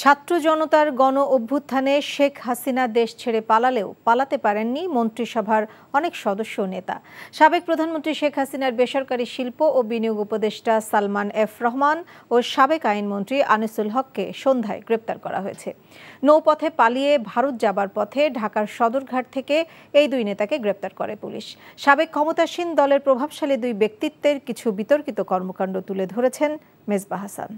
ছাত্র জনতার গণ অভ্যুত্থানে শেখ হাসিনা দেশ ছেড়ে পালালেও পালাতে পারেননি মন্ত্রিসভার অনেক সদস্য ও নেতা। সাবেক প্রধানমন্ত্রী শেখ হাসিনার বেসরকারি শিল্প ও বিনিয়োগ উপদেষ্টা সালমান এফ রহমান ও সাবেক আইনমন্ত্রী আনিসুল হককে সন্ধ্যায় গ্রেপ্তার করা হয়েছে। নৌপথে পালিয়ে ভারত যাবার পথে ঢাকার সদরঘাট থেকে এই দুই নেতাকে গ্রেপ্তার করে পুলিশ। সাবেক ক্ষমতাসীন দলের প্রভাবশালী দুই ব্যক্তিত্বের কিছু বিতর্কিত কর্মকাণ্ড তুলে ধরেছেন মেজবা হাসান।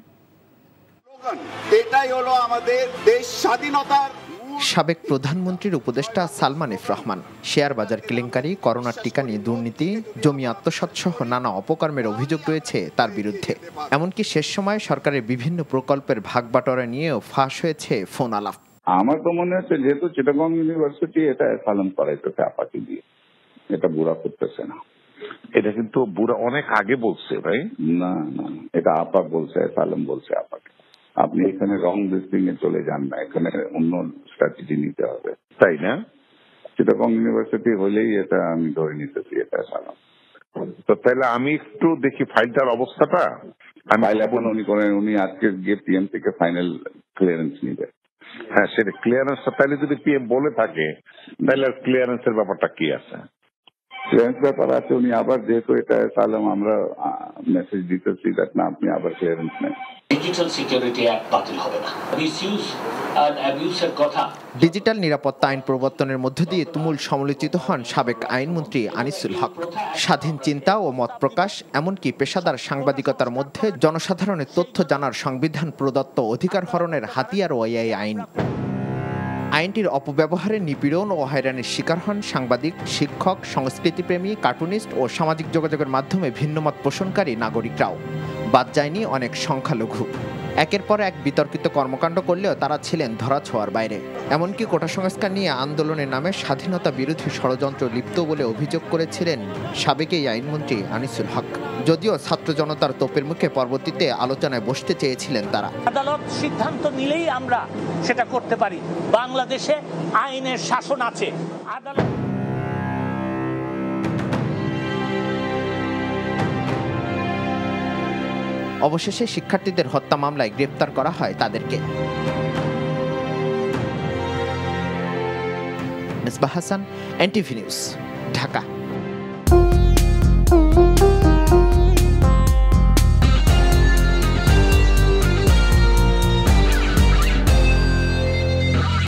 এটাই হলো আমাদের দেশ স্বাধীনতার। সাবেক প্রধানমন্ত্রীর উপদেষ্টা সালমান এফ রহমান শেয়ার বাজার কেলেঙ্কারি, করোনার টিকা নিয়ে দুর্নীতি, জমি আত্মসাৎ সহ নানা অপকর্মের অভিযোগ রয়েছে তার বিরুদ্ধে। এমনকি শেষ সময়ে সরকারের বিভিন্ন প্রকল্পের ভাগবাটোয়ারা নিয়েও ফাঁস হয়েছে ফোন আলাপ। আমার তো মনে হচ্ছে যেহেতু চিটাগং ইউনিভার্সিটি এটা অ্যাসাইলাম করাইতেছে আপাকে দিয়ে, এটা বুড়া করতেছে না। এটা কিন্তু বুড়া অনেক আগে বলছে ভাই। না না, এটা আপা বলছে, অ্যাসাইলাম বলছে আপাকে। আপনি এখানে রং লিস্টিং এ চলে যান না, এখানে অন্য স্ট্র্যাটেজি নিতে হবে, তাই না? চিটাগং ইউনিভার্সিটি হলেই এটা আমি ধরে নিতেছি এটা অ্যাসাইলাম। তো তাহলে আমি একটু দেখি ফাইলটার অবস্থাটা। ফাইল এখন উনি করেন, উনি আজকে গিয়ে পিএম থেকে ফাইনাল ক্লিয়ারেন্স নিবে। হ্যাঁ, সেটা ক্লিয়ারেন্সটা তাহলে যদি পিএম বলে থাকে তাহলে ক্লিয়ারেন্সের ব্যাপারটা কি আছে? ক্লিয়ারেন্স ব্যাপার আছে, উনি আবার যেহেতু এটা অ্যাসাইলাম আমরা মেসেজ দিতেছি দ্যাট না আপনি আবার ক্লিয়ারেন্স নেন। ডিজিটাল সিকিউরিটি অ্যাক্ট বাতিল হবে না। মিসইউজ আর অ্যাবিউজের কথা। ডিজিটাল নিরাপত্তা আইন প্রবর্তনের মধ্য দিয়ে তুমুল সমালোচিত হন সাবেক আইনমন্ত্রী আনিসুল হক। স্বাধীন চিন্তা ও মত প্রকাশ, এমনকি পেশাদার সাংবাদিকতার মধ্যে জনসাধারণের তথ্য জানার সংবিধান প্রদত্ত অধিকার হরণের হাতিয়ারও এই আইন। আইনটির অপব্যবহারে নিপীড়ন ও হয়রানির শিকার হন সাংবাদিক, শিক্ষক, সংস্কৃতিপ্রেমী, কার্টুনিস্ট ও সামাজিক যোগাযোগের মাধ্যমে ভিন্নমত পোষণকারী নাগরিকরাও। বাদ যায়নি অনেক সংখ্যালঘু। একের পর এক বিতর্কিত কর্মকাণ্ড করলেও তারা ছিলেন ধরাছোঁয়ার বাইরে। এমনকি কোটা সংস্কার নিয়ে আন্দোলনের নামে স্বাধীনতা বিরোধী ষড়যন্ত্র লিপ্ত বলে অভিযোগ করেছিলেন সাবেক এই আইনমন্ত্রী আনিসুল হক। যদিও ছাত্র জনতার তোপের মুখে পরবর্তীতে আলোচনায় বসতে চেয়েছিলেন তারা। আদালত সিদ্ধান্ত নিলেই আমরা সেটা করতে পারি। বাংলাদেশে আইনের শাসন আছে। আদালত অবশেষে শিক্ষার্থীদের হত্যা মামলায় গ্রেপ্তার করা হয় তাদেরকে। Mezba Hasan, NTV news, Dhaka.